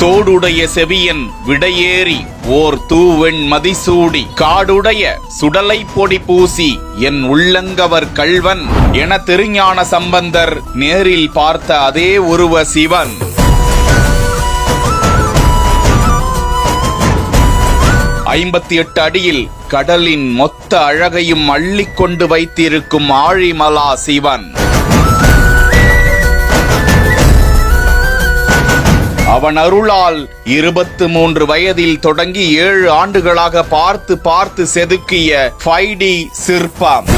தோடுடைய செவியன் விடையேறி ஓர் தூவெண் மதிசூடி காடுடைய சுடலை பொடி பூசி என் உள்ளங்கவர் கள்வன் என திருஞான சம்பந்தர் நேரில் பார்த்த அதே உருவ சிவன். ஐம்பத்தி 8 அடியில் கடலின் மொத்த அழகையும் அள்ளிக்கொண்டு வைத்திருக்கும் ஆழிமலா சிவன். அவன் அருளால் 23 வயதில் தொடங்கி 7 ஆண்டுகளாக பார்த்து செதுக்கிய 5D சிற்பம்.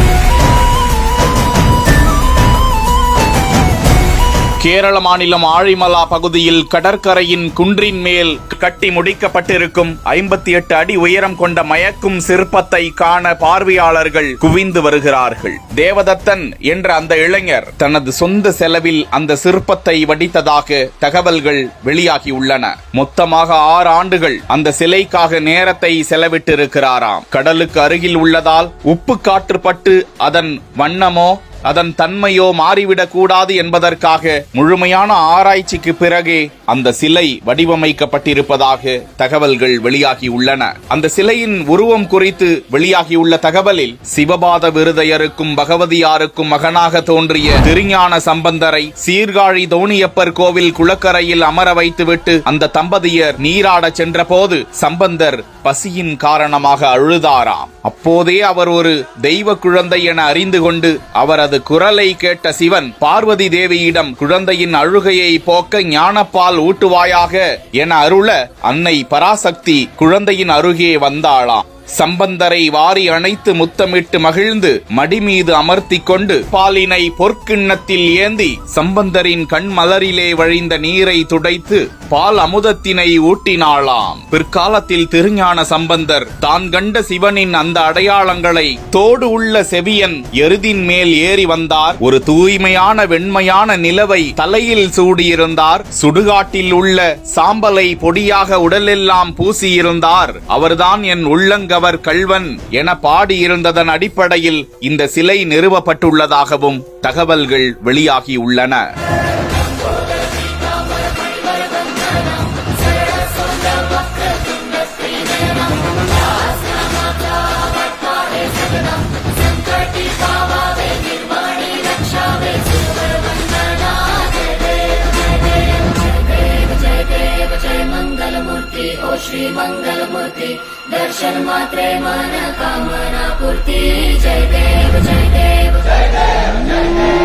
கேரள மாநிலம் ஆழிமலா பகுதியில் கடற்கரையின் குன்றின் மேல் கட்டி முடிக்கப்பட்டிருக்கும் 58 அடி உயரம் கொண்ட மயக்கும் சிற்பத்தை காண பார்வையாளர்கள் குவிந்து வருகிறார்கள். தேவதத்தன் என்ற அந்த இளைஞர் தனது சொந்த செலவில் அந்த சிற்பத்தை வடித்ததாக தகவல்கள் வெளியாகியுள்ளன. மொத்தமாக 6 ஆண்டுகள் அந்த சிலைக்காக நேரத்தை செலவிட்டிருக்கிறாராம். கடலுக்கு அருகில் உள்ளதால் உப்பு காற்று பட்டு அதன் வண்ணமோ அதன் தன்மையோ மாறிவிடக் கூடாது என்பதற்காக முழுமையான ஆராய்ச்சிக்கு பிறகே அந்த சிலை வடிவமைக்கப்பட்டிருப்பதாக தகவல்கள் வெளியாகியுள்ளன. அந்த சிலையின் உருவம் குறித்து வெளியாகியுள்ள தகவலில் சிவபாத விருதையருக்கும் பகவதியாருக்கும் மகனாக தோன்றிய திருஞான சம்பந்தரை சீர்காழி தோணியப்பர் கோவில் குளக்கரையில் அமர வைத்துவிட்டு அந்த தம்பதியர் நீராடச் சென்ற போது சம்பந்தர் பசியின் காரணமாக அழுதாராம். அப்போதே அவர் ஒரு தெய்வ குழந்தை என அறிந்து கொண்டு அவரது குரலை கேட்ட சிவன் பார்வதி தேவியிடம் குழந்தையின் அழுகையை போக்க ஞானப்பால் ஊட்டுவாயாக என அருள அன்னை பராசக்தி குழந்தையின் அருகே வந்தாளாம். சம்பந்தரை வாரி அணைத்து முத்தமிட்டு மகிழ்ந்து மடி மீது அமர்த்தி கொண்டு பாலினை பொற்கிண்ணத்தில் ஏந்தி சம்பந்தரின் கண் மலரிலே வழிந்த நீரை துடைத்து பால் அமுதத்தினை ஊட்டினாளாம். பிற்காலத்தில் திருஞான சம்பந்தர் தான் கண்ட சிவனின் அந்த அடையாளங்களை தோடு உள்ள செவியன் எருதின் மேல் ஏறி வந்தார். ஒரு தூய்மையான வெண்மையான நிலவை தலையில் சூடியிருந்தார். சுடுகாட்டில் உள்ள சாம்பலை பொடியாக உடலெல்லாம் பூசியிருந்தார். அவர்தான் என் உள்ளங்க அவர் கள்வன் என பாடியிருந்ததன் அடிப்படையில் இந்த சிலை நிறுவப்பட்டுள்ளதாகவும் தகவல்கள் வெளியாகியுள்ளன. श्री मंगल मूर्ति दर्शन मात्रे मन कामना पूर्ति। जय देव जय देव जय देव जय देव।